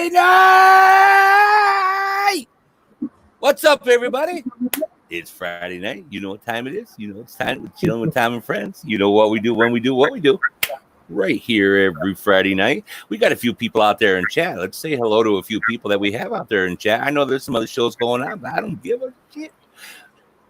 Friday night. What's up, everybody? It's Friday night. You know what time it is. You know it's time to chilling with Tom and friends. You know what we do when we do what we do. Right here every Friday night. We got a few people out there in chat. Let's say hello to a few people that we have out there in chat. I know there's some other shows going on, but I don't give a shit.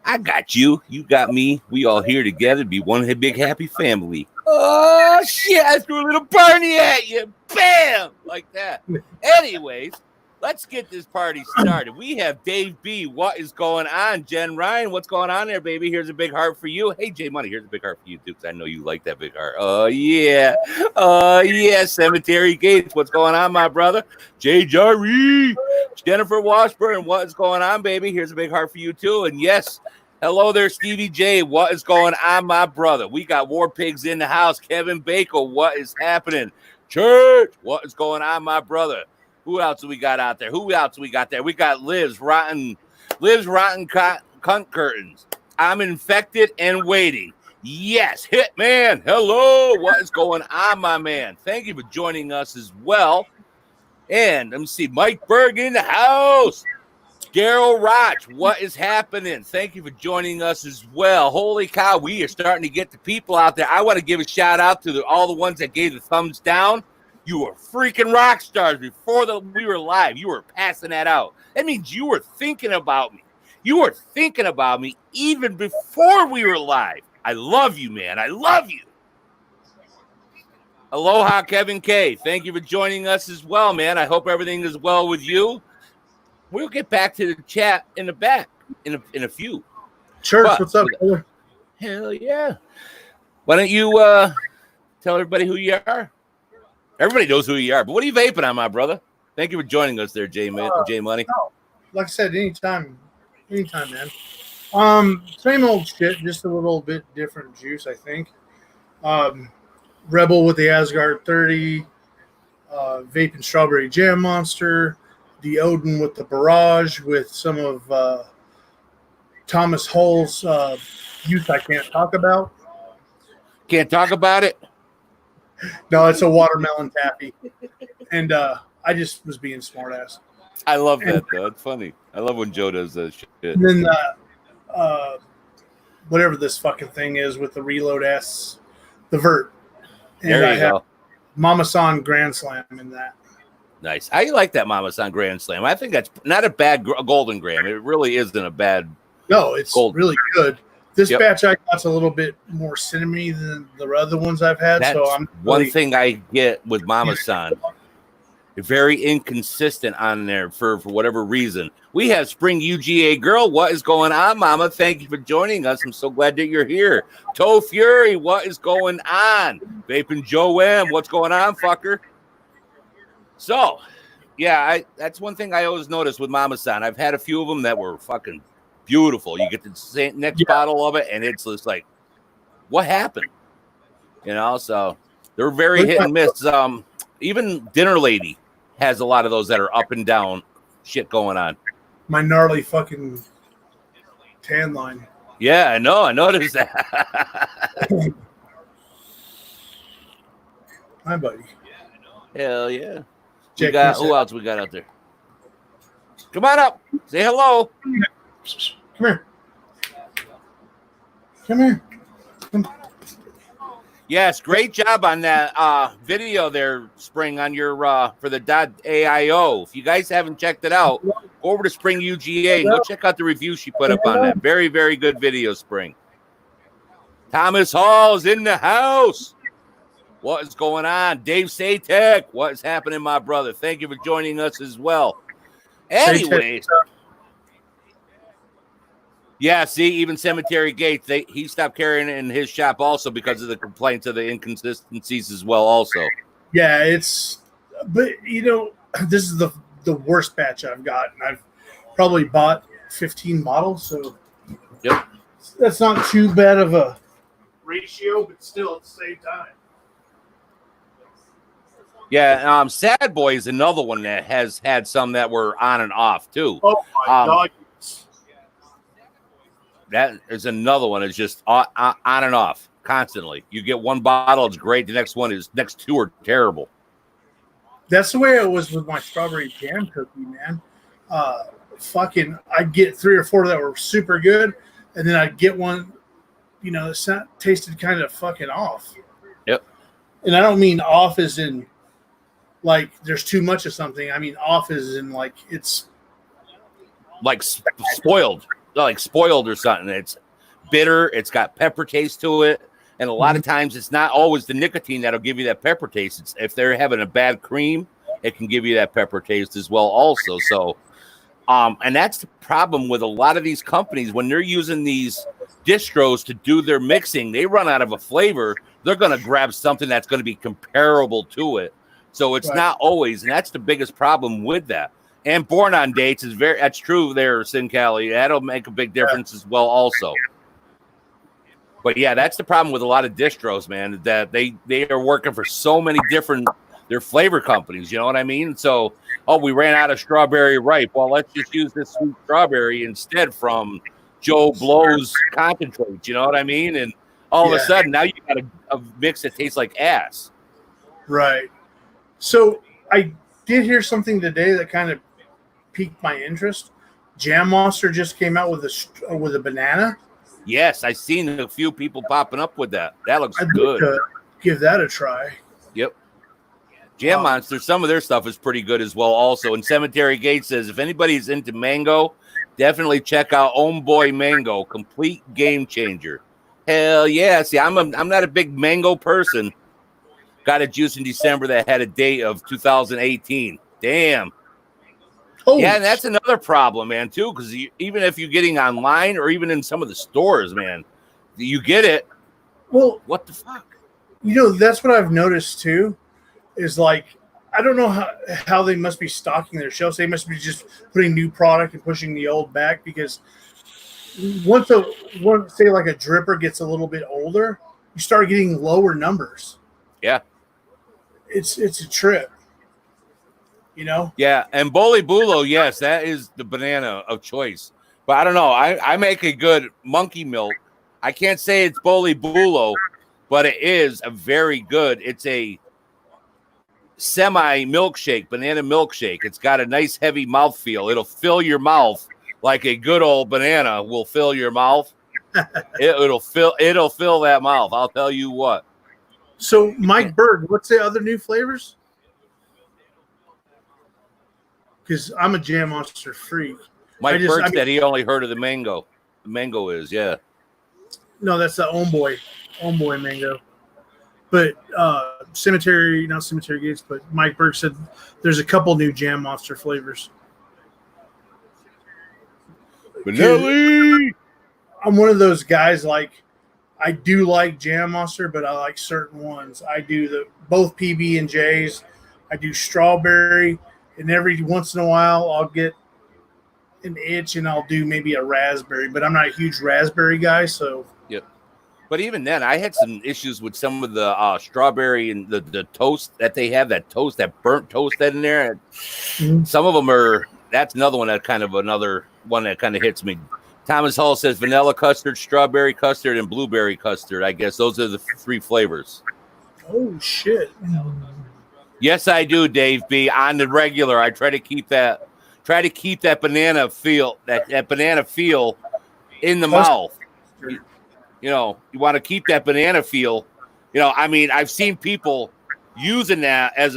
I got you. You got me. We all here together to be one big happy family. Oh, shit. I threw a little Barney at you. Bam! Like that. Anyways, let's get this party started. We have Dave B. What is going on? Jen Ryan, what's going on there, baby? Here's a big heart for you. Hey, Jay Money, here's a big heart for you, too, because I know you like that big heart. Oh, yeah. Oh, yeah. Cemetery Gates, what's going on, my brother? Jay Jarry. Jennifer Washburn, what is going on, baby? Here's a big heart for you, too. And yes, hello there, Stevie J. What is going on, my brother? We got War Pigs in the house. Kevin Baker, what is happening? Church, what is going on, my brother? Who else do we got out there? Who else we got there? We got Liv's Rotten Cunt Curtains. I'm infected and waiting. Yes, Hitman. Hello. What is going on, my man? Thank you for joining us as well. And let me see, Mike Berg in the house. Daryl Roch, what is happening? Thank you for joining us as well. Holy cow, we are starting to get the people out there. I want to give a shout out to all the ones that gave the thumbs down. You were freaking rock stars before we were live. You were passing that out. That means you were thinking about me. You were thinking about me even before we were live. I love you, man. I love you. Aloha, Kevin K. Thank you for joining us as well, man. I hope everything is well with you. We'll get back to the chat in the back in a few. Church, what's up, brother? Hell yeah. Why don't you tell everybody who you are? Everybody knows who you are, but what are you vaping on, my brother? Thank you for joining us there, Jay Money. No, like I said, anytime, man. Same old shit, just a little bit different juice, I think. Rebel with the Asgard 30, vaping Strawberry Jam Monster, the Odin with the Barrage, with some of Thomas Hull's use I can't talk about. Can't talk about it? No, it's a watermelon taffy. And I just was being smart ass. I love that, though. It's funny. I love when Joe does that shit. And then whatever this fucking thing is with the Reload S, the Vert. And there I you have go. Mama San Grand Slam in that. Nice. How you like that Mama San Grand Slam? I think that's not a bad golden gram. It really isn't a bad. No, it's really good. This Yep. batch I got's a little bit more cinnamony than the other ones I've had. That's so I'm one thing I get with Mama San. Very inconsistent on there for whatever reason. We have Spring UGA Girl. What is going on, Mama? Thank you for joining us. I'm so glad that you're here. Toe Fury, what is going on? Vaping Joe M, what's going on, fucker? So, yeah, that's one thing I always notice with Mama San. I've had a few of them that were fucking beautiful. You get the next bottle of it, and it's just like, what happened? You know, so they're very hit and miss. Even Dinner Lady has a lot of those that are up and down shit going on. my gnarly fucking tan line. Yeah, I know. I noticed that. Hi, buddy. Hell yeah. Check Who else we got out there? Come on up. Say hello. Come here. Come here. Yes, great job on that video there, Spring, on your for the .aio. If you guys haven't checked it out, go over to Spring UGA and go check out the review she put up on that. Very, very good video, Spring. Thomas Hall's in the house. What is going on? Dave Satek, what is happening, my brother? Thank you for joining us as well. Anyways. Yeah, see, even Cemetery Gates, he stopped carrying it in his shop also because of the complaints of the inconsistencies as well also. Yeah, but you know, this is the worst batch I've got. And I've probably bought 15 bottles, so yep, that's not too bad of a ratio, but still at the same time. Yeah, Sad Boy is another one that has had some that were on and off too. Oh my God. That is another one. It's just on and off constantly. You get one bottle, it's great. The next two are terrible. That's the way it was with my strawberry jam cookie, man. I'd get 3 or 4 that were super good, and then I'd get one, that tasted kind of fucking off. Yep. And I don't mean off as in like there's too much of something. I mean off as in like it's like spoiled or something. It's bitter. It's got pepper taste to it. And a lot of times it's not always the nicotine that'll give you that pepper taste. It's if they're having a bad cream, it can give you that pepper taste as well also. So, and that's the problem with a lot of these companies. When they're using these distros to do their mixing, they run out of a flavor. They're going to grab something that's going to be comparable to it. So it's not always, and that's the biggest problem with that. And born on dates that's true there, Sin Cali. That'll make a big difference as well also. But yeah, that's the problem with a lot of distros, man, that they are working for so many different their flavor companies, you know what I mean? So, we ran out of strawberry ripe. Well, let's just use this sweet strawberry instead from Joe Blow's concentrate, you know what I mean? And all of a sudden, now you got a mix that tastes like ass. Right. So I did hear something today that kind of piqued my interest. Jam Monster just came out with a banana. Yes, I've seen a few people popping up with that. That looks good. Give that a try. Yep. Jam Monster, some of their stuff is pretty good as well also. And Cemetery Gate says, if anybody's into mango, definitely check out Homeboy Mango. Complete game changer. Hell yeah. See, I'm not a big mango person. Got a juice in December that had a date of 2018. Damn. Oh, yeah, and that's another problem, man, too, because even if you're getting online or even in some of the stores, man, you get it. Well, what the fuck? That's what I've noticed, too, is like, I don't know how they must be stocking their shelves. They must be just putting new product and pushing the old back, because once say like a dripper gets a little bit older, you start getting lower numbers. Yeah. It's a trip. Yeah, and Boli Bulo, yes, that is the banana of choice. But I don't know. I make a good monkey milk. I can't say it's Boli Bulo, but it is a very good. It's a semi milkshake, banana milkshake. It's got a nice heavy mouthfeel. It'll fill your mouth like a good old banana will fill your mouth. It'll fill that mouth. I'll tell you what. So Mike Berg, what's the other new flavors? Because I'm a Jam Monster freak. Mike Berg said he only heard of the mango. The mango is, yeah. No, that's the Homeboy mango. But not Cemetery Gates, but Mike Berg said there's a couple new Jam Monster flavors. Vanilla. I'm one of those guys, like, I do like Jam Monster, but I like certain ones. I do both PB and J's. I do strawberry. And every once in a while, I'll get an itch and I'll do maybe a raspberry. But I'm not a huge raspberry guy, so. Yep. But even then, I had some issues with some of the strawberry and the toast that they have, that burnt toast that in there. Some of them are, that's another one that kind of hits me. Thomas Hall says vanilla custard, strawberry custard, and blueberry custard. I guess those are the 3 flavors. Oh, shit. Yes, I do, Dave B. On the regular, I try to keep that banana feel, that banana feel in the mouth. You want to keep that banana feel. I mean, I've seen people using that as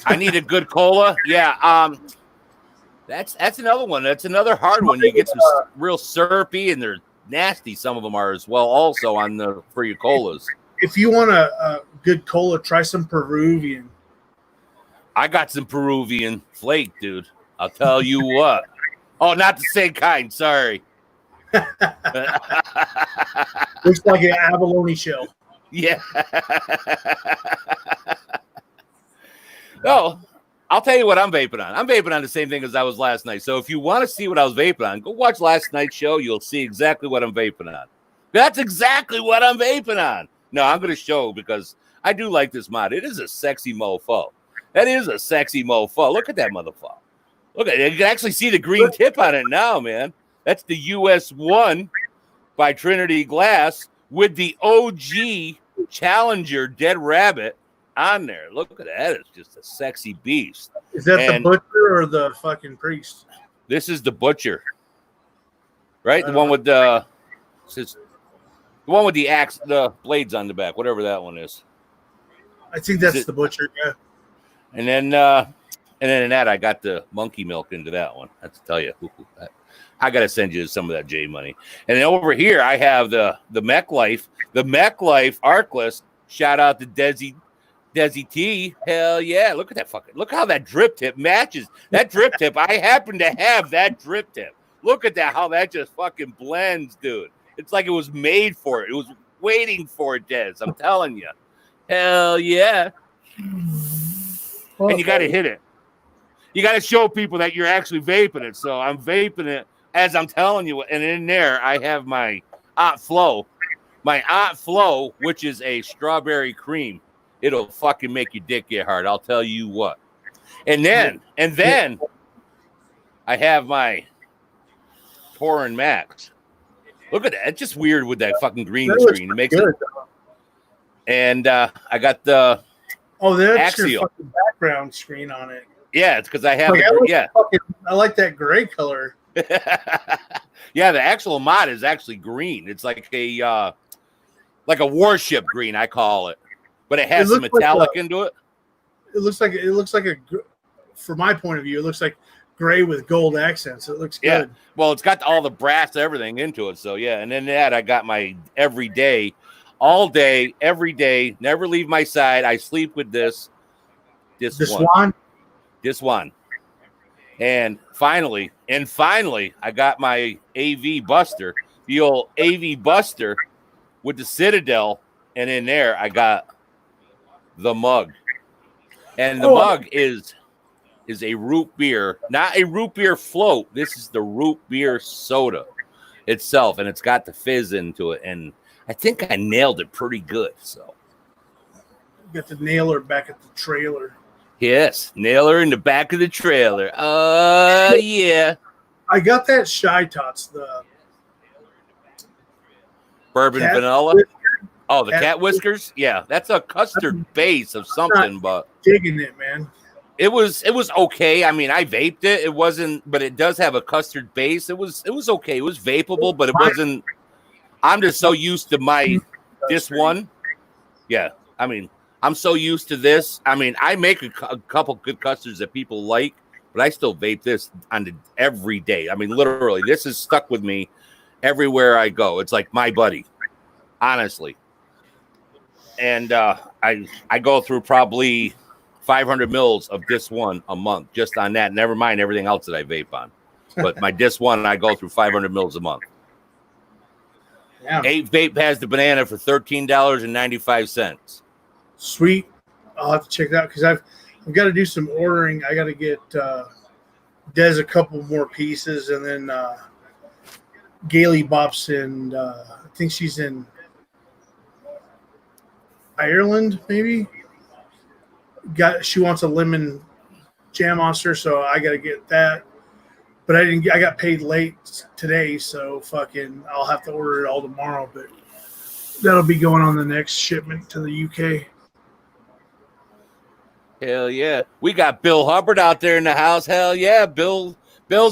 I need a good cola. Yeah, that's another one. That's another hard one. You get some real syrupy, and they're nasty. Some of them are as well. Also for your colas. If you want a good cola, try some Peruvian. I got some Peruvian flake, dude. I'll tell you what. Oh, not the same kind. Sorry. Looks like an abalone shell. Yeah. No, I'll tell you what I'm vaping on. I'm vaping on the same thing as I was last night. So if you want to see what I was vaping on, go watch last night's show. You'll see exactly what I'm vaping on. That's exactly what I'm vaping on. No, I'm going to show because I do like this mod. It is a sexy mofo. That is a sexy mofo. Look at that motherfucker. Look at it. You can actually see the green tip on it now, man. That's the US 1 by Trinity Glass with the OG Challenger Dead Rabbit on there. Look at that. It's just a sexy beast. Is that the butcher or the fucking priest? This is the butcher. Right? The one with the axe, the blades on the back, whatever that one is. I think that's the butcher, yeah. And then in that, I got the monkey milk into that one. I have to tell you. I got to send you some of that J money. And then over here, I have the Mech Life. The Mech Life Arcless. Shout out to Desi T. Hell yeah. Look at that look how that drip tip matches. That drip tip, I happen to have that drip tip. Look at that, how that just fucking blends, dude. It's like it was made for it. It was waiting for it, Des. I'm telling you. Hell yeah. And you got to hit it. You got to show people that you're actually vaping it. So I'm vaping it as I'm telling you. And in there, I have my Ott Flow. My Ott Flow, which is a strawberry cream. It'll fucking make your dick get hard. I'll tell you what. And then I have my Torin Max. Look at that. It's just weird with that fucking green screen. It makes it. And I got the that's Axial. your fucking background screen on it. Yeah, it's because I have I like that gray color. Yeah, the actual mod is actually green. It's like a warship green, I call it. But it has some metallic into it. It looks like from my point of view, it looks like gray with gold accents. It looks good. Well, it's got all the brass, everything into it. So yeah, and then that I got my everyday, all day, every day, never leave my side. I sleep with this one. And finally, I got my AV Buster, the old AV Buster with the Citadel, and in there I got the mug. And the mug is a root beer, not a root beer float. This is the root beer soda itself, and it's got the fizz into it. And I think I nailed it pretty good. So got the nailer back at the trailer. Yes, nailer in the back of the trailer. Yeah. I got that Shy Tots, the bourbon vanilla. Oh, the cat whiskers? Yeah, that's a custard base of something, but digging it, man. It was okay. I mean, I vaped it. It wasn't, but it does have a custard base. It was okay. It was vapable, but it wasn't. I'm just so used to this one. Yeah, I mean, I'm so used to this. I mean, I make a couple good custards that people like, but I still vape this every day. I mean, literally, this is stuck with me everywhere I go. It's like my buddy, honestly. And I go through probably 500 mils of this one a month just on that. Never mind everything else that I vape on. But my this one, I go through 500 mils a month. Yeah. 8 Vape has the banana for $13.95. Sweet. I'll have to check that out because I've got to do some ordering. I got to get Des a couple more pieces, and then Gailey Bops and I think she's in Ireland, maybe. She wants a lemon jam monster, so I got to get that. But I got paid late today, so fucking I'll have to order it all tomorrow. But that'll be going on the next shipment to the UK. Hell yeah. We got Bill Hubbard out there in the house. Hell yeah. Bills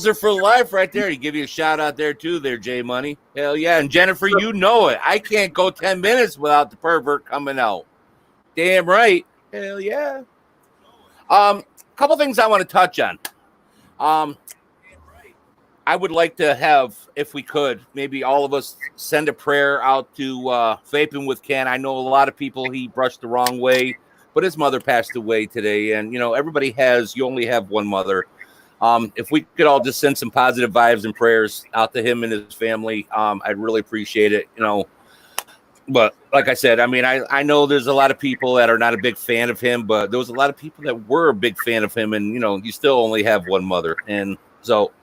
are for life right there. He give you a shout out there too there, J Money. Hell yeah. And Jennifer, you know it. I can't go 10 minutes without the pervert coming out. Damn right. Hell yeah. Couple things I want to touch on. I would like to have, if we could, maybe all of us send a prayer out to Vaping with Ken. I know a lot of people he brushed the wrong way, but his mother passed away today. And, you know, you only have one mother. If we could all just send some positive vibes and prayers out to him and his family, I'd really appreciate it, you know. But like I said, I mean, I know there's a lot of people that are not a big fan of him, but there was a lot of people that were a big fan of him. And, you know, you still only have one mother. And so,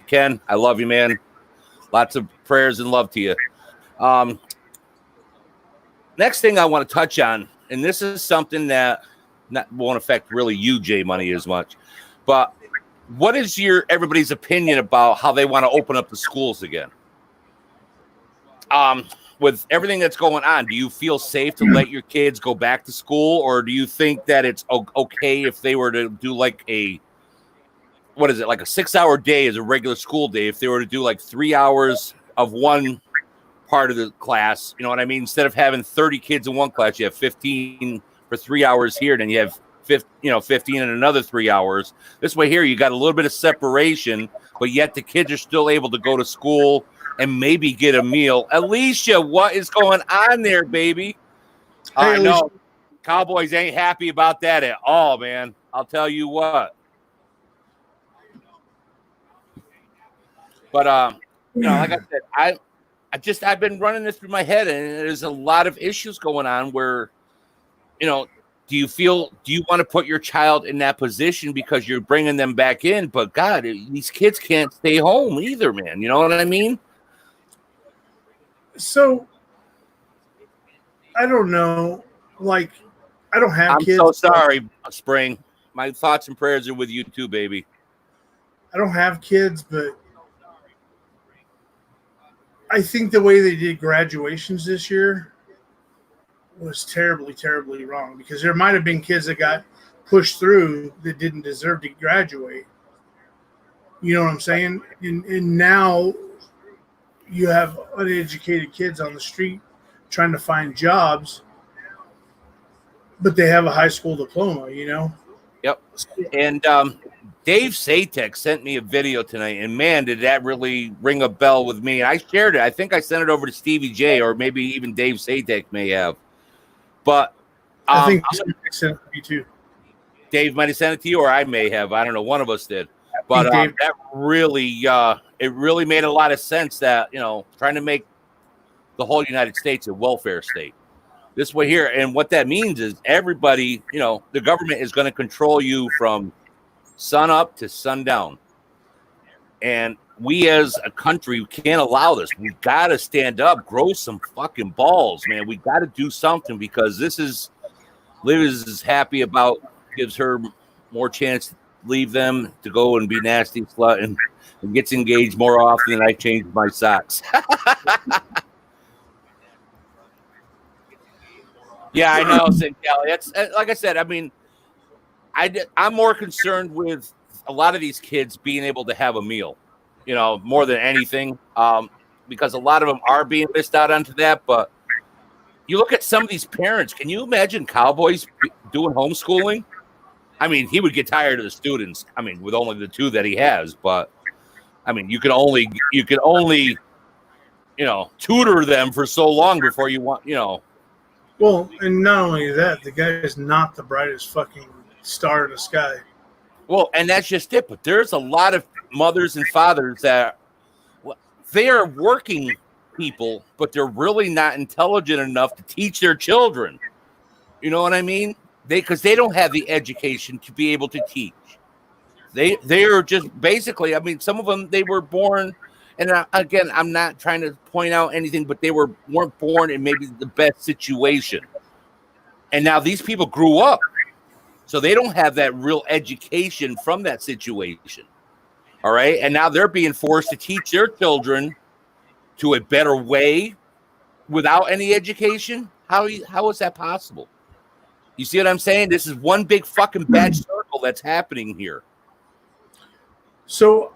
Ken, I love you, man. Lots of prayers and love to you. Next thing I want to touch on, and this is something that won't affect really you, J Money, as much, but what is everybody's opinion about how they want to open up the schools again? with everything that's going on, do you feel safe to let your kids go back to school, or do you think that it's okay if they were to do like a 6-hour day as a regular school day? If they were to do like 3 hours of one part of the class, you know what I mean? Instead of having 30 kids in one class, you have 15 for 3 hours here, then you have 15 in another 3 hours. This way here, you got a little bit of separation, but yet the kids are still able to go to school and maybe get a meal. Alicia, what is going on there, baby? I know Cowboys ain't happy about that at all, man. I'll tell you what. But like I said, I've been running this through my head, and there's a lot of issues going on where, do you want to put your child in that position because you're bringing them back in? But God, these kids can't stay home either, man. You know what I mean? So I don't know. Like, I don't have kids. I'm so sorry, Spring. My thoughts and prayers are with you too, baby. I don't have kids, but I think the way they did graduations this year was terribly, terribly wrong, because there might have been kids that got pushed through that didn't deserve to graduate. You know what I'm saying? And now you have uneducated kids on the street trying to find jobs, but they have a high school diploma, Yep. And Dave Satek sent me a video tonight, and man, did that really ring a bell with me. I shared it. I think I sent it over to Stevie J, or maybe even Dave Satek may have. But I think he sent it to me too. Dave might have sent it to you, or I may have. I don't know. One of us did. But that really, it really made a lot of sense that, trying to make the whole United States a welfare state. This way here, and what that means is everybody, the government is going to control you from sun up to sundown. And we as a country can't allow this. We got to stand up, grow some fucking balls, man. We got to do something, because this is, Liv is happy about, gives her more chance to leave them to go and be nasty slut, and gets engaged more often than I change my socks. Yeah, I know, St. Kelly. That's like I said. I mean, I'm more concerned with a lot of these kids being able to have a meal, more than anything, because a lot of them are being missed out onto that. But you look at some of these parents. Can you imagine Cowboys doing homeschooling? I mean, he would get tired of the students. I mean, with only the 2 that he has. But I mean, you can only tutor them for so long before you want. Well, and not only that, the guy is not the brightest fucking star in the sky. Well, and that's just it. But there's a lot of mothers and fathers that they are working people, but they're really not intelligent enough to teach their children. You know what I mean? Because they don't have the education to be able to teach. They are just basically, I mean, some of them, they were born. And again, I'm not trying to point out anything, but they weren't born in maybe the best situation. And now these people grew up, so they don't have that real education from that situation. All right. And now they're being forced to teach their children to a better way without any education. How is that possible? You see what I'm saying? This is one big fucking bad circle that's happening here. So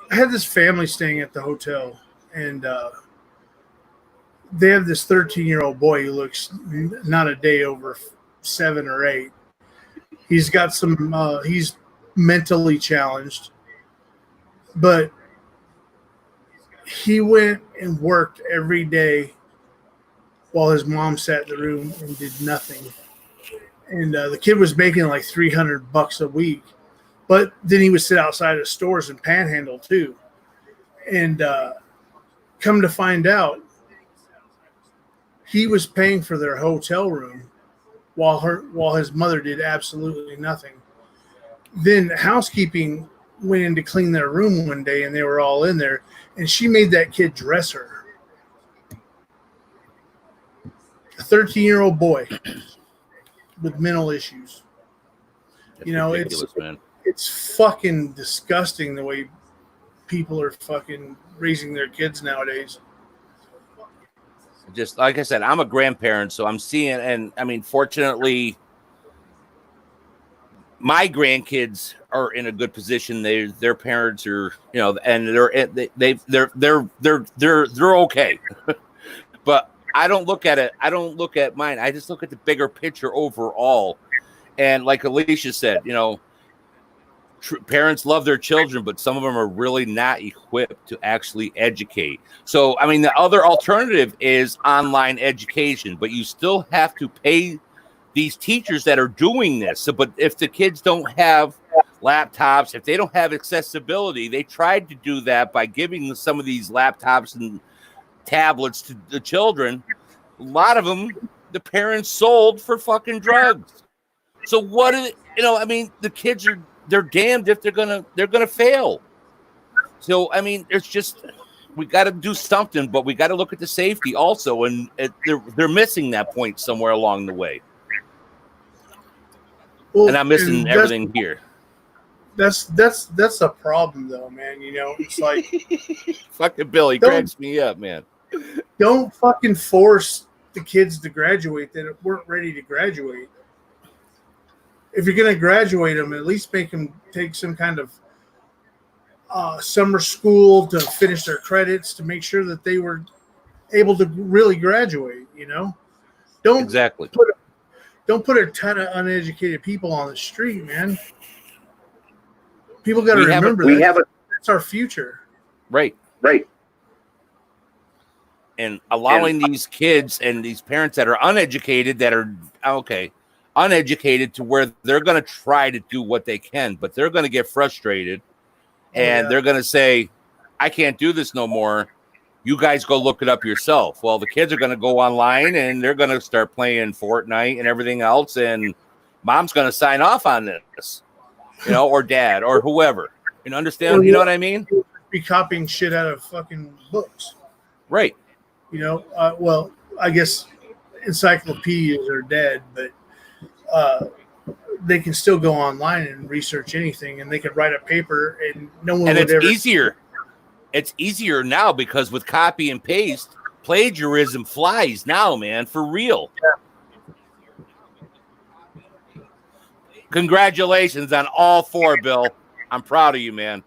I had this family staying at the hotel, and they have this 13-year-old boy who looks not a day over 7 or 8. He's got some, he's mentally challenged, but he went and worked every day while his mom sat in the room and did nothing. And the kid was making like $300 a week. But then he would sit outside of stores and panhandle too. And come to find out, he was paying for their hotel room while his mother did absolutely nothing. Then housekeeping went in to clean their room one day, and they were all in there, and she made that kid dress her. A 13-year-old boy with mental issues. That's ridiculous, man. It's fucking disgusting the way people are fucking raising their kids nowadays. just like I said, I'm a grandparent, so I'm seeing, and I mean, fortunately, my grandkids are in a good position. Their parents are, you know, and they're okay. But I don't look at it. I don't look at mine. I just look at the bigger picture overall. And like Alicia said, you know, parents love their children, but some of them are really not equipped to actually educate. So, I mean, the other alternative is online education, but you still have to pay these teachers that are doing this. So, but if the kids don't have laptops, if they don't have accessibility, they tried to do that by giving some of these laptops and tablets to the children. A lot of them, the parents sold for fucking drugs. So what is it? You know, I mean, the kids they're damned if they're gonna fail. So I mean, it's just we got to do something, but we got to look at the safety also, and they're missing that point somewhere along the way. Well, and I'm missing everything here. That's a problem, though, man. You know, it's like fucking Billy cracks me up, man. Don't fucking force the kids to graduate that weren't ready to graduate. If you're going to graduate them, at least make them take some kind of summer school to finish their credits to make sure that they were able to really graduate. You know, don't put a ton of uneducated people on the street, man. People got to remember that's our future. Right. And allowing these kids and these parents that are uneducated, uneducated to where they're going to try to do what they can, but they're going to get frustrated and they're going to say, I can't do this no more. You guys go look it up yourself. Well, the kids are going to go online and they're going to start playing Fortnite and everything else. And mom's going to sign off on this, you know, or dad or whoever. You understand? You know what I mean? Be copying shit out of fucking books. Right. You know, well, I guess encyclopedias are dead, but they can still go online and research anything, and they could write a paper, and no one would ever. Easier. It's easier now because with copy and paste, plagiarism flies now, man, for real. Yeah. Congratulations on all 4, Bill. I'm proud of you, man.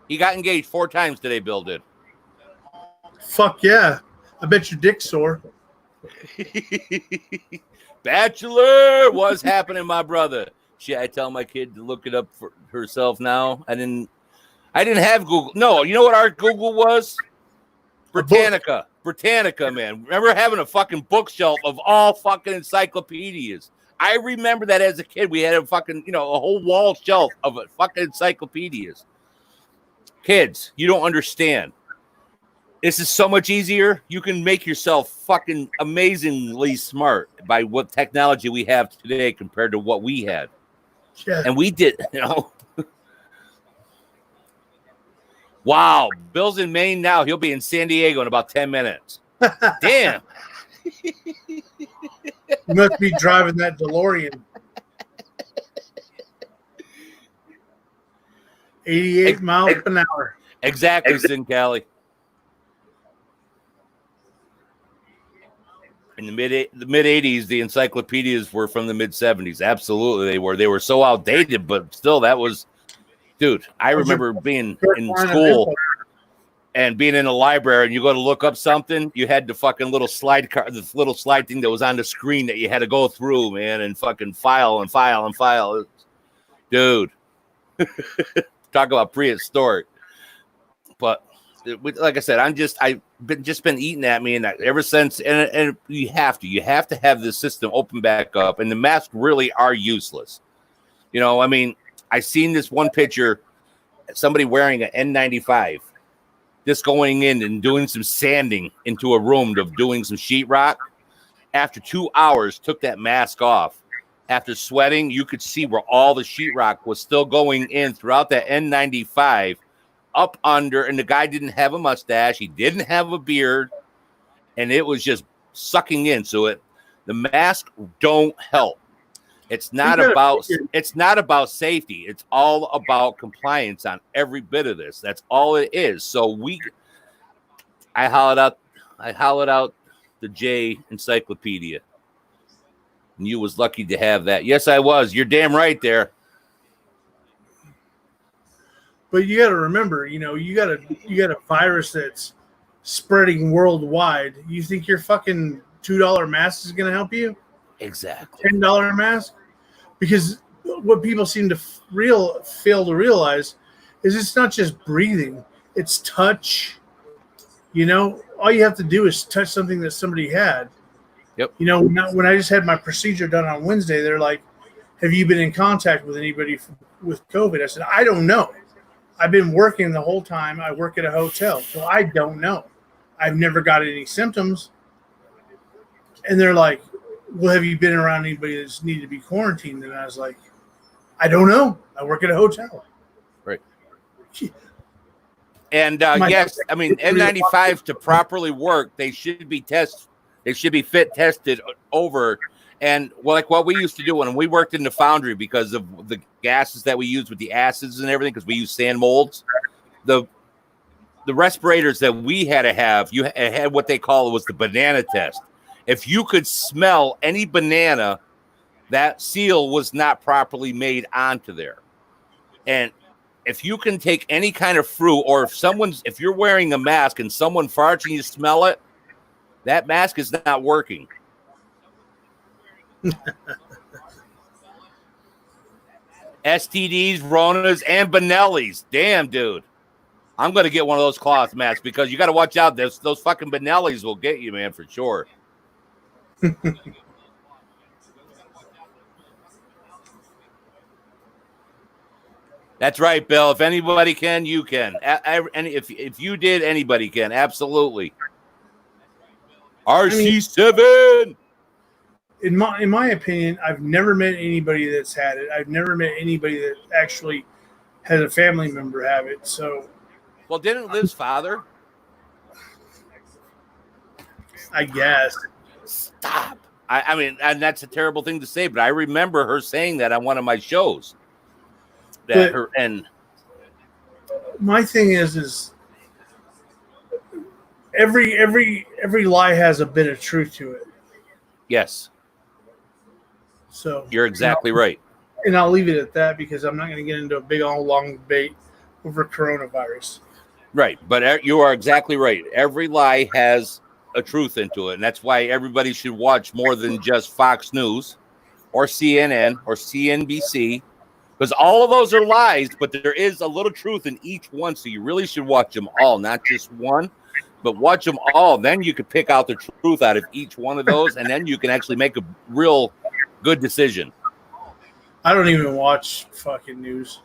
He got engaged 4 times today, Bill did. Fuck yeah. I bet your dick's sore. Bachelor, what's happening, my brother? Shit, I tell my kid to look it up for herself now. I didn't have Google. No, you know what our Google was? Britannica, man. Remember having a fucking bookshelf of all fucking encyclopedias. I remember that as a kid. We had a fucking, you know, a whole wall shelf of fucking encyclopedias. Kids, you don't understand. This is so much easier. You can make yourself fucking amazingly smart by what technology we have today compared to what we had. Yeah. And we did, you know. Wow. Bill's in Maine now. He'll be in San Diego in about 10 minutes. Damn. You must be driving that DeLorean. 88 miles an hour. Exactly, Sin Cali. In the mid 80s, the encyclopedias were from the mid 70s. Absolutely, they were. They were so outdated, but still, that was, dude. I remember being in school and being in a library, and you go to look up something, you had the fucking little slide card, this little slide thing that was on the screen that you had to go through, man, and fucking file. Dude, talk about prehistoric. But like I said, I've been eating at me, and ever since, and you have to have this system open back up, and the masks really are useless. You know, I mean, I seen this one picture, somebody wearing an N95, just going in and doing some sanding into a room of doing some sheetrock. After 2 hours, took that mask off. After sweating, you could see where all the sheetrock was still going in throughout that N95. Up under, and the guy didn't have a mustache, he didn't have a beard, and it was just sucking in. So the mask don't help. It's not about safety. It's all about compliance on every bit of this. That's all it is. So I hollered out the J Encyclopedia. And you was lucky to have that. Yes, I was. You're damn right there. But you got to remember, you got a virus that's spreading worldwide. You think your fucking $2 mask is going to help you? Exactly. $10 mask? Because what people seem to fail to realize is it's not just breathing, it's touch. All you have to do is touch something that somebody had. Yep. When I just had my procedure done on Wednesday, they're like, have you been in contact with anybody with COVID? I said, I don't know. I've been working the whole time. I work at a hotel, so I don't know. I've never got any symptoms. And they're like, well, have you been around anybody that's needed to be quarantined? And I was like, I don't know. I work at a hotel. Right. And yes, I mean, N95 to properly work, they should be tested over. And like what we used to do when we worked in the foundry, because of the gases that we use with the acids and everything, because we use sand molds, the respirators that we had to have, you had what they call was the banana test. If you could smell any banana, that seal was not properly made onto there. And if you can take any kind of fruit, or if you're wearing a mask and someone farts and you smell it, that mask is not working. STDs, Ronas, and Benellis. Damn, dude. I'm going to get one of those cloth masks because you got to watch out. Those fucking Benellis will get you, man, for sure. That's right, Bill. If anybody can, you can. And if you did, anybody can. Absolutely. RC7. In my opinion, I've never met anybody that's had it. I've never met anybody that actually had a family member have it. So, well, didn't Liv's father? I guess. Stop. I mean, and that's a terrible thing to say, but I remember her saying that on one of my shows. My thing is every lie has a bit of truth to it. Yes. So you're exactly right. And I'll leave it at that because I'm not going to get into a big long debate over coronavirus. Right, but you are exactly right. Every lie has a truth into it, and that's why everybody should watch more than just Fox News or CNN or CNBC, because all of those are lies, but there is a little truth in each one, so you really should watch them all, not just one, but watch them all. Then you could pick out the truth out of each one of those, and then you can actually make a real good decision. I don't even watch fucking news.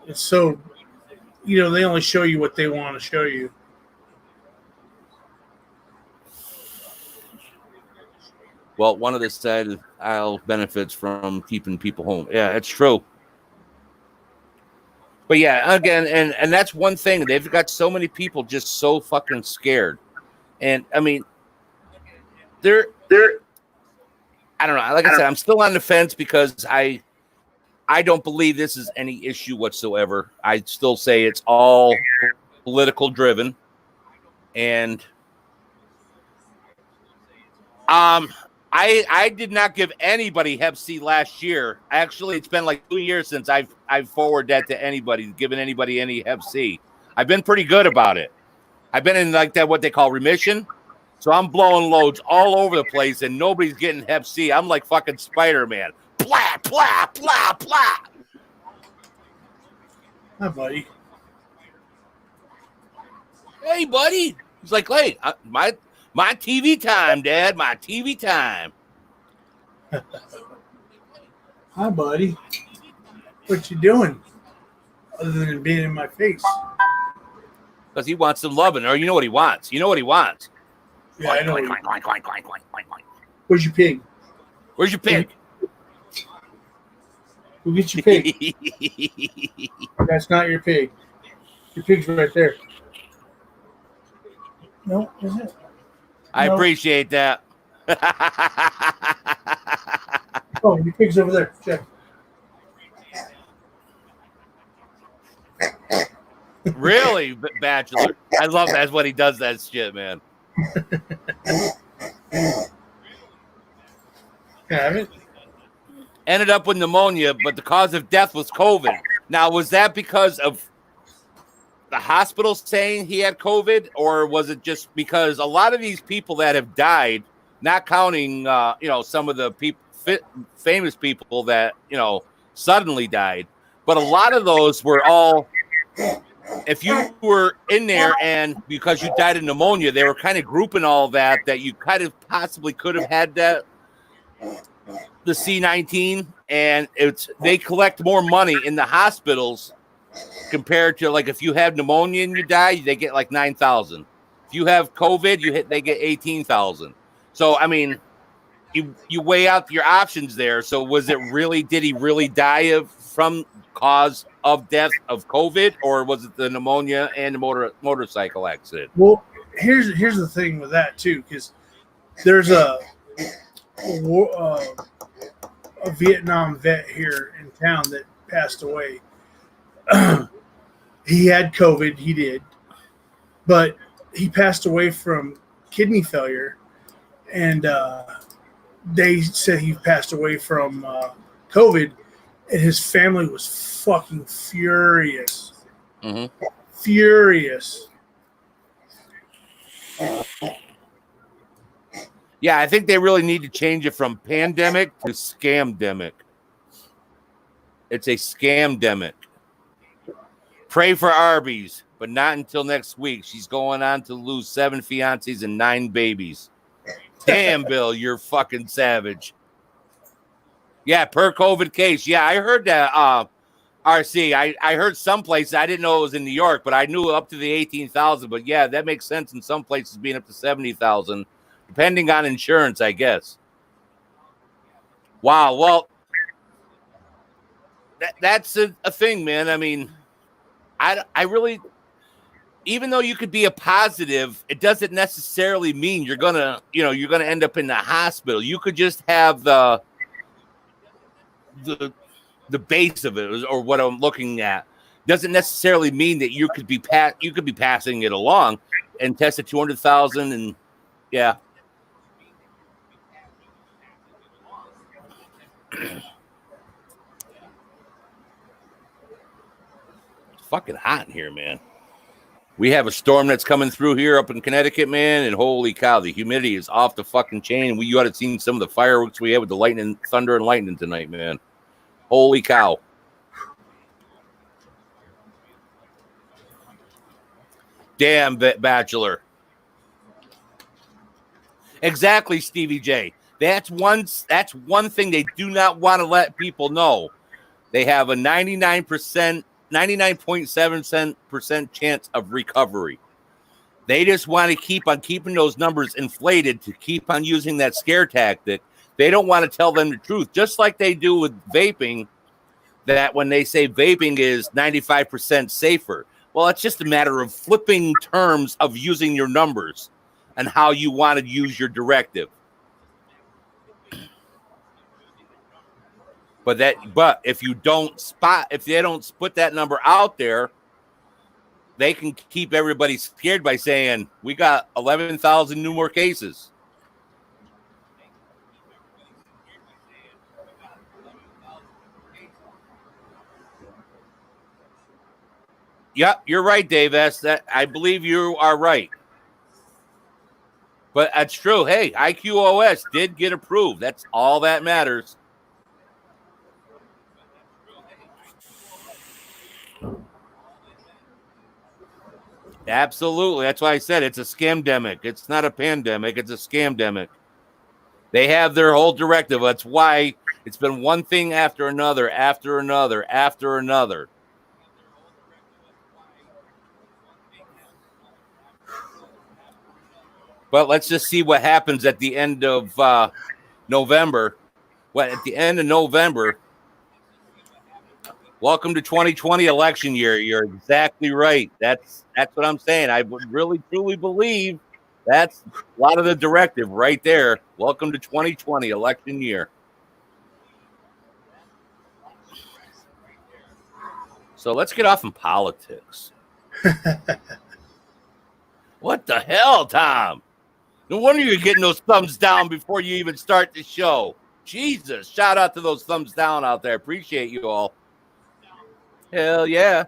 It's so, they only show you what they want to show you. Well, one of the side aisle benefits from keeping people home. Yeah, it's true. But yeah, again, and that's one thing. They've got so many people just so fucking scared. And I mean, they're I don't know. Like I said, I'm still on the fence because I don't believe this is any issue whatsoever. I still say it's all political driven. And I did not give anybody Hep C last year. Actually, it's been like 2 years since I've forwarded that to anybody, given anybody any Hep C. I've been pretty good about it. I've been in like that, what they call remission. So I'm blowing loads all over the place and nobody's getting Hep C. I'm like fucking Spider-Man. Plah, plah, plah, plah. Hi, buddy. Hey, buddy. He's like, hey, my TV time, Dad. My TV time. Hi, buddy. What you doing? Other than being in my face. Because he wants some loving. Or you know what he wants. You know what he wants. Yeah, I know. Where's your pig? Where's your pig? Go get your pig. That's not your pig. Your pig's right there. No, is it? I appreciate that. Oh, your pig's over there. Check. Really, Bachelor? I love that's what he does. That shit, man. Have it? Ended up with pneumonia, but the cause of death was COVID. Now, was that because of the hospital saying he had COVID, or was it just because a lot of these people that have died, not counting, some of the famous people that, suddenly died, but a lot of those were all, if you were in there and because you died of pneumonia, they were kind of grouping all that you kind of possibly could have had the C19, and they collect more money in the hospitals compared to, like, if you have pneumonia and you die, they get like 9,000. If you have COVID, they get 18,000. So I mean, you weigh out your options there. So did he really die from cause of death of COVID, or was it the pneumonia and the motorcycle accident? Well, here's the thing with that too, because there's a Vietnam vet here in town that passed away. He had COVID, he did, but he passed away from kidney failure, and they said he passed away from COVID, and his family was fucking furious. Mm-hmm. Furious. Yeah, I think they really need to change it from pandemic to scamdemic. It's a scamdemic. Pray for Arby's, but not until next week. She's going on to lose 7 fiancés and 9 babies. Damn, Bill, you're fucking savage. Yeah, per COVID case. Yeah, I heard that. RC, I heard some places. I didn't know it was in New York, but I knew up to the 18,000. But yeah, that makes sense in some places being up to 70,000, depending on insurance, I guess. Wow. Well, that's a thing, man. I mean, I really, even though you could be a positive, it doesn't necessarily mean you're gonna end up in the hospital. You could just have the base of it, or what I'm looking at, doesn't necessarily mean that you could be passing it along and test at 200,000, and yeah. It's fucking hot in here, man. We have a storm that's coming through here up in Connecticut, man, and holy cow, the humidity is off the fucking chain. And you ought to have seen some of the fireworks we had with the lightning, thunder, and lightning tonight, man. Holy cow. Damn, Bachelor. Exactly, Stevie J. That's one thing they do not want to let people know. They have a 99.7% chance of recovery. They just want to keep on keeping those numbers inflated to keep on using that scare tactic. They don't want to tell them the truth, just like they do with vaping, that when they say vaping is 95% safer. Well, it's just a matter of flipping terms of using your numbers and how you want to use your directive. But if they don't put that number out there, they can keep everybody scared by saying we got 11,000 new more cases. Yep, you're right, Dave S. That I believe you are right. But that's true. Hey, IQOS did get approved. That's all that matters. Absolutely. That's why I said it's a scamdemic. It's not a pandemic. It's a scamdemic. They have their whole directive. That's why it's been one thing after another, after another, after another. But let's just see what happens at the end of November. Well, at the end of November, welcome to 2020 election year. You're exactly right. That's what I'm saying. I would really, truly believe that's a lot of the directive right there. Welcome to 2020 election year. So let's get off in politics. What the hell, Tom? No wonder you're getting those thumbs down before you even start the show. Jesus, shout out to those thumbs down out there. Appreciate you all. Hell yeah.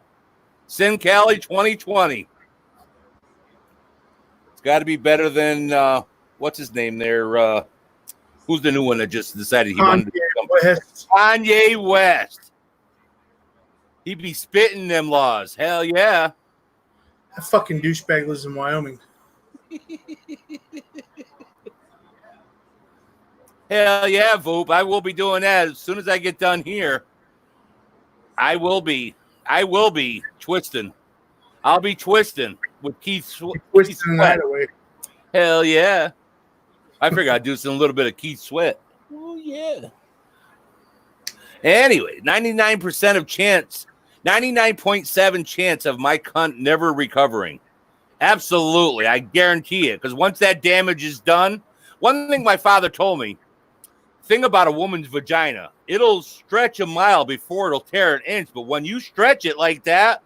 Sin Cali 2020. It's got to be better than, what's his name there? Who's the new one that just decided he wanted to become West. Kanye West. He'd be spitting them laws. Hell yeah. That fucking douchebag lives in Wyoming. Hell yeah, Voop. I will be doing that as soon as I get done here. I will be twisting. I'll be twisting with Keith Twisting Sweat. that away. Hell yeah. I figured I'd do some little bit of Keith Sweat. Oh yeah. Anyway, 99.7 chance of my cunt never recovering. Absolutely. I guarantee it. Because once that damage is done, one thing my father told me, thing about a woman's vagina, it'll stretch a mile before it'll tear an inch. But when you stretch it like that,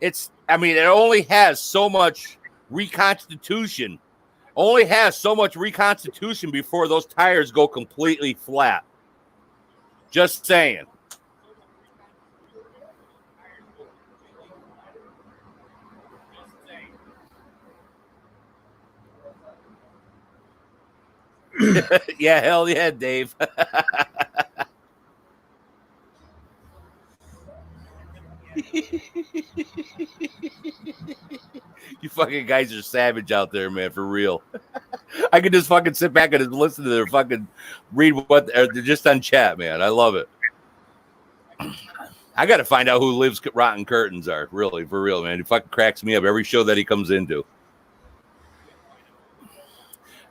it only has so much reconstitution. Only has so much reconstitution before those tires go completely flat. Just saying. Yeah, hell yeah, Dave. You fucking guys are savage out there, man, for real. I could just fucking sit back and just listen to their fucking read what they're just on chat, man. I love it. I got to find out who Lives Rotten Curtains are, really, for real, man. He fucking cracks me up every show that he comes into.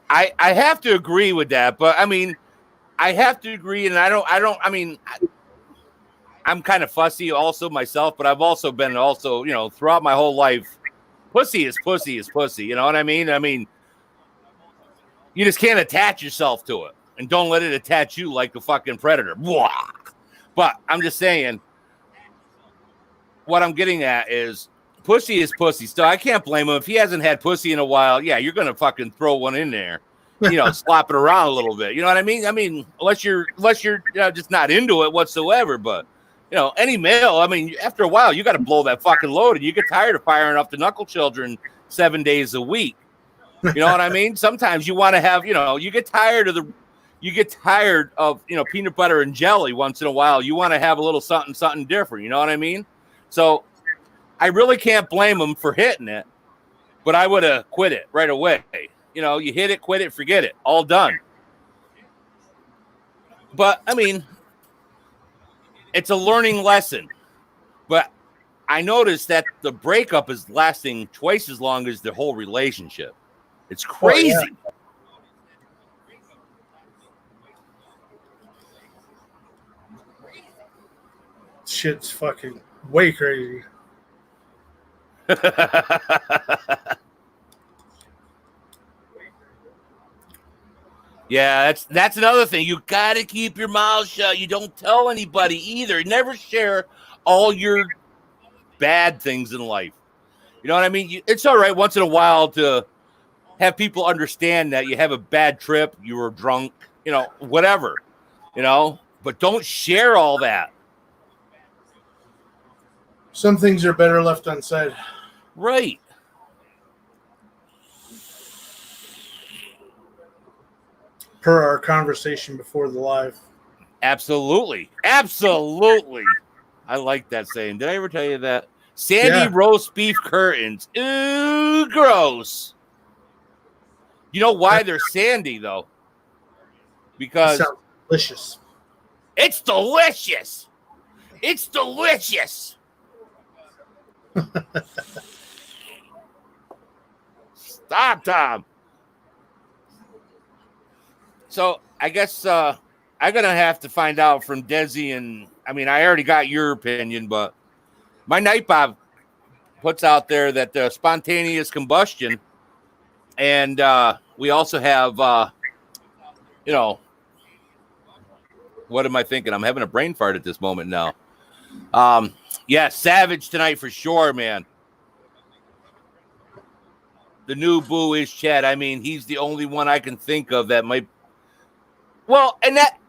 I have to agree with that, but I mean, I have to agree, and I'm kind of fussy also myself, but I've also been throughout my whole life, pussy is pussy is pussy. You know what I mean? I mean, you just can't attach yourself to it, and don't let it attach you like a fucking predator. Blah. But I'm just saying, what I'm getting at is pussy is pussy. So I can't blame him if he hasn't had pussy in a while. Yeah, you're gonna fucking throw one in there, slop it around a little bit. You know what I mean? I mean, unless you're just not into it whatsoever. But any male, I mean, after a while, you got to blow that fucking load, and you get tired of firing up the knuckle children 7 days a week. You know what I mean? Sometimes you want to have, you get tired of peanut butter and jelly once in a while. You want to have a little something different. You know what I mean? So I really can't blame him for hitting it, but I would have quit it right away. You hit it, quit it, forget it. All done. But, I mean, it's a learning lesson. But I noticed that the breakup is lasting twice as long as the whole relationship. It's crazy. Oh, yeah. Shit's fucking way crazy. Yeah, that's another thing. You got to keep your mouth shut. You don't tell anybody either. Never share all your bad things in life. You know what I mean? It's all right once in a while to have people understand that you have a bad trip, you were drunk, whatever, but don't share all that. Some things are better left unsaid. Right. Per our conversation before the live. Absolutely. Absolutely. I like that saying. Did I ever tell you that? Sandy roast beef curtains. Ooh, gross. You know why they're sandy, though? Because sounds delicious. It's delicious. It's delicious. Stop, Tom. So I guess I'm going to have to find out from Desi, and I mean, I already got your opinion, but my Nightbob puts out there that spontaneous combustion, and we also have, what am I thinking? I'm having a brain fart at this moment now. Yeah, Savage tonight for sure, man. the new boo is Chad. I mean, he's the only one I can think of that might. Well, and that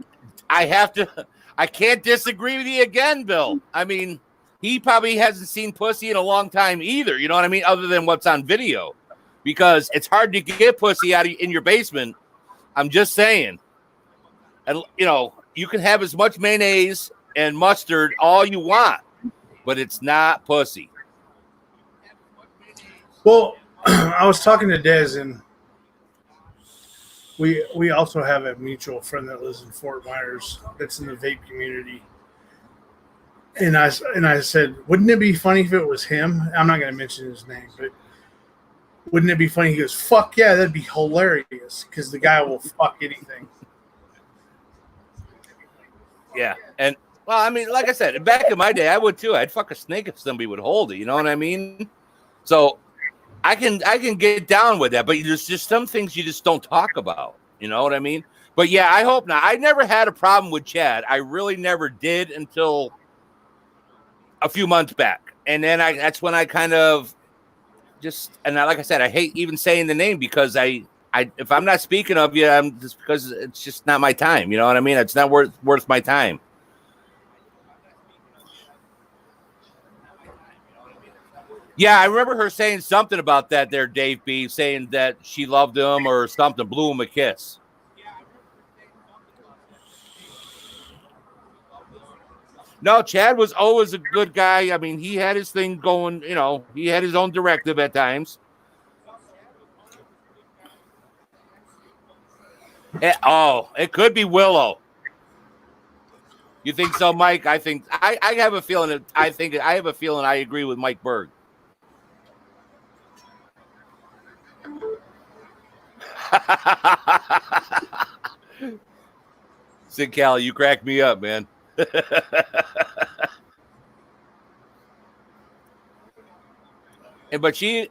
I can't disagree with you again, Bill. I mean, he probably hasn't seen pussy in a long time either. You know what I mean? Other than what's on video, because it's hard to get pussy out in your basement. I'm just saying. And, you know, you can have as much mayonnaise and mustard all you want, but it's not pussy. Well, I was talking to Des, and we also have a mutual friend that lives in Fort Myers that's in the vape community. And I said, wouldn't it be funny if it was him? I'm not going to mention his name, but wouldn't it be funny? He goes, fuck yeah, that'd be hilarious, because the guy will fuck anything. Yeah, and well, I mean, like I said, back in my day, I would too. I'd fuck a snake if somebody would hold it. You know what I mean? So I can get down with that, but there's just some things you just don't talk about. You know what I mean? But yeah, I hope not. I never had a problem with Chad. I really never did until a few months back, and then that's when I kind of like I said, I hate even saying the name because I if I'm not speaking of you, I'm just because it's just not my time. You know what I mean? It's not worth my time. Yeah, I remember her saying something about that there, Dave B, saying that she loved him or something, blew him a kiss. No, Chad was always a good guy. I mean, he had his thing going, you know, he had his own directive at times. It could be Willow. You think so, Mike? I think I have a feeling I have a feeling I agree with Mike Berg. Sid Callie, you crack me up, man. But she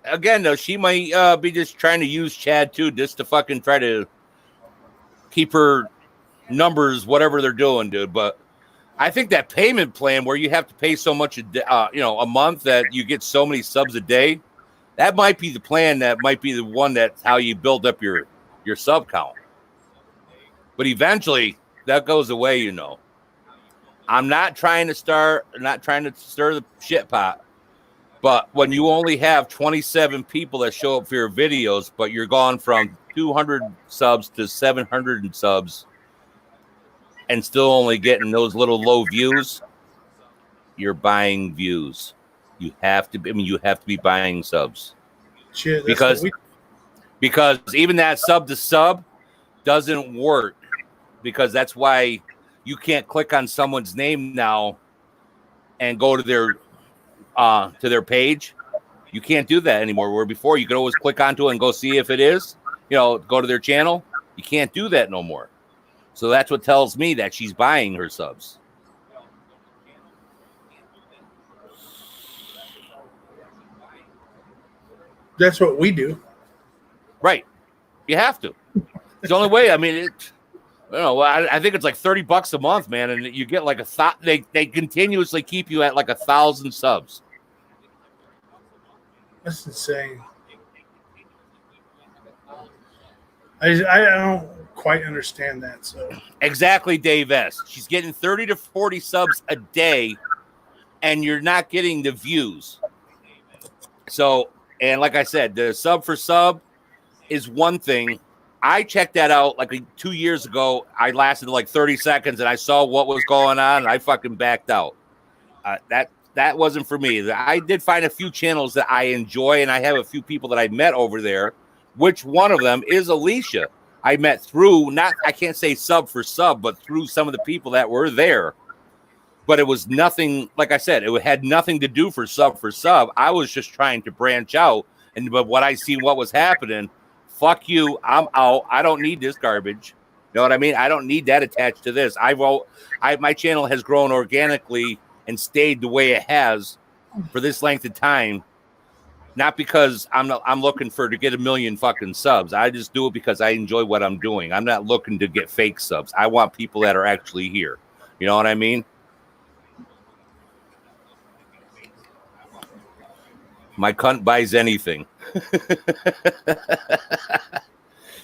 might be just trying to use Chad too, just to fucking try to keep her numbers, whatever they're doing, dude. But I think that payment plan where you have to pay so much a month that you get so many subs a day, that might be the plan. That might be the one that's how you build up your sub count. But eventually that goes away, you know. I'm not trying to stir the shit pot. But when you only have 27 people that show up for your videos, but you're gone from 200 subs to 700 subs and still only getting those little low views, you're buying views. You have to be buying subs. Shit, because even that sub to sub doesn't work, because that's why you can't click on someone's name now and go to their page. You can't do that anymore. Where before you could always click onto it and go see if it is, go to their channel. You can't do that no more. So that's what tells me that she's buying her subs. That's what we do. Right. You have to. It's the only way. I mean, I think it's like $30 a month, man, and you get like they continuously keep you at like 1,000 subs. That's insane. I don't quite understand that. So exactly, Dave S. She's getting 30 to 40 subs a day, and you're not getting the views. So, and like I said, the sub for sub is one thing. I checked that out like 2 years ago. I lasted like 30 seconds, and I saw what was going on, and I fucking backed out. That wasn't for me. I did find a few channels that I enjoy, and I have a few people that I met over there, which one of them is Alicia. I met through, I can't say sub for sub, but through some of the people that were there. But it was nothing, like I said, it had nothing to do for sub. I was just trying to branch out, but what I seen what was happening, fuck you, I'm out. I don't need this garbage. You know what I mean? I don't need that attached to this. My channel has grown organically and stayed the way it has for this length of time, not because I'm looking to get 1 million fucking subs. I just do it because I enjoy what I'm doing. I'm not looking to get fake subs. I want people that are actually here. You know what I mean? My cunt buys anything.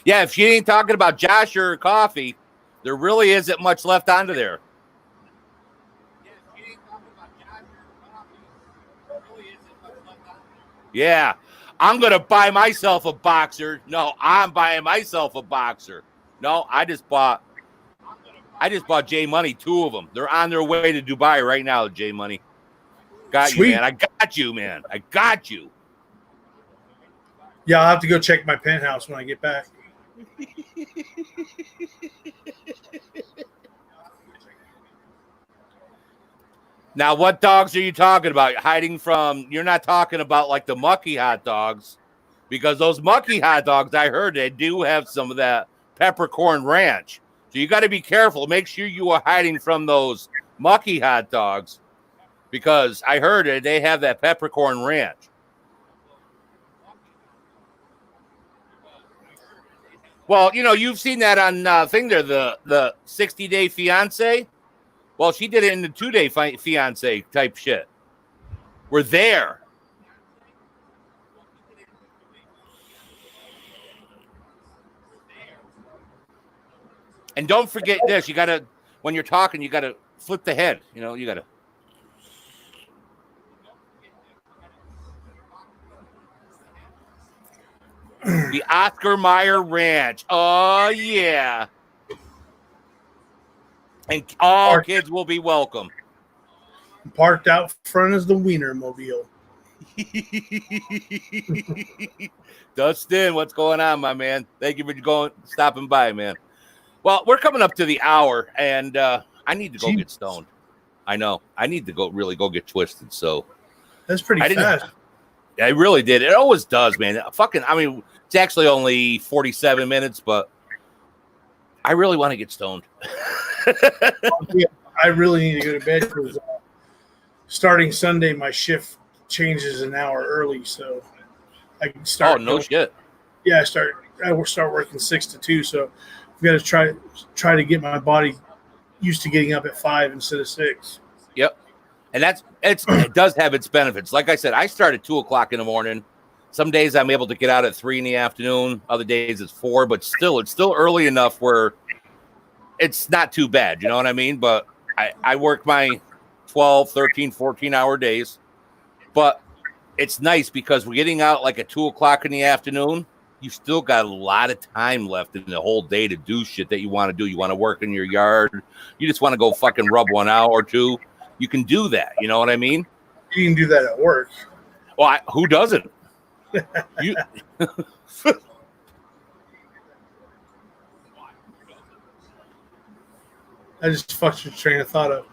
Yeah, if she ain't talking about Josh or coffee, there really isn't much left onto there. Yeah, I'm going to buy myself a boxer. No, I'm buying myself a boxer. No, I just bought J Money 2 of them. They're on their way to Dubai right now, J Money. Got Sweet. you, man. I got you, man. I got you. Yeah, I'll have to go check my penthouse when I get back. Now, what dogs are you talking about? Hiding from, you're not talking about like the mucky hot dogs, because those mucky hot dogs, I heard they do have some of that peppercorn ranch. So you got to be careful. Make sure you are hiding from those mucky hot dogs, because I heard it, they have that peppercorn ranch. Well, you know, you've seen that on thing there, the 60-day fiance. Well, she did it in the 2-day fiance type shit. We're there. And don't forget this. You got to, when you're talking, you got to flip the head. You know, you got to. The Oscar Mayer Ranch. Oh, yeah. And all kids will be welcome. Parked out front is the Wiener Mobile. Dustin, what's going on, my man? Thank you for stopping by, man. Well, we're coming up to the hour, and I need to go get stoned. I know. I need to really go get twisted. So that's pretty fast. I really did. It always does, man. I mean, it's actually only 47 minutes, but I really want to get stoned. Yeah, I really need to go to bed because starting Sunday, my shift changes an hour early, so I can start. Oh, no shit. Yeah, I will start working 6 to 2, so I've got to try to get my body used to getting up at 5 instead of 6. Yep, and it does have its benefits. Like I said, I start at 2:00 in the morning. Some days I'm able to get out at 3 in the afternoon. Other days it's 4, but it's still early enough where it's not too bad. You know what I mean? But I work my 12, 13, 14-hour days. But it's nice because we're getting out like at 2:00 in the afternoon. You still got a lot of time left in the whole day to do shit that you want to do. You want to work in your yard. You just want to go fucking rub one out or two. You can do that. You know what I mean? You can do that at work. Well, who doesn't? You. I just fucked your train of thought up.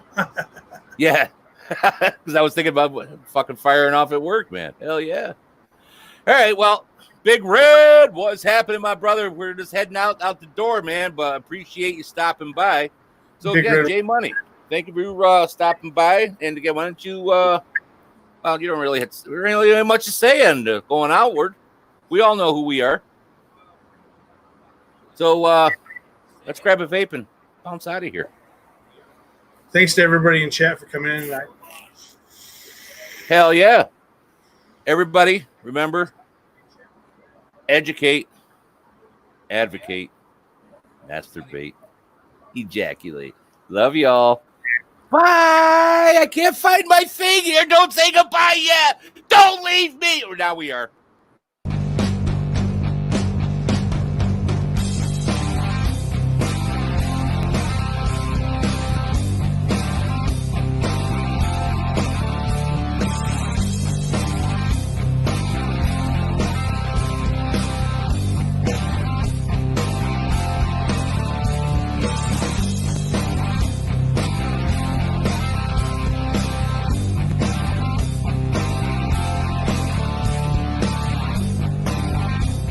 Yeah. Because I was thinking about fucking firing off at work, man. Hell yeah. All right, well, Big Red, what's happening, my brother? We're just heading out the door, man, but I appreciate you stopping by. So, Big again, Red. J Money, thank you for stopping by. And again, why don't you, well, you don't really have much to say and going outward. We all know who we are. So, let's grab a vape and bounce out of here. Thanks to everybody in chat for coming in tonight. Hell yeah. Everybody, remember, educate, advocate, masturbate, ejaculate. Love y'all. Bye. I can't find my thing here. Don't say goodbye yet. Don't leave me. Or now we are.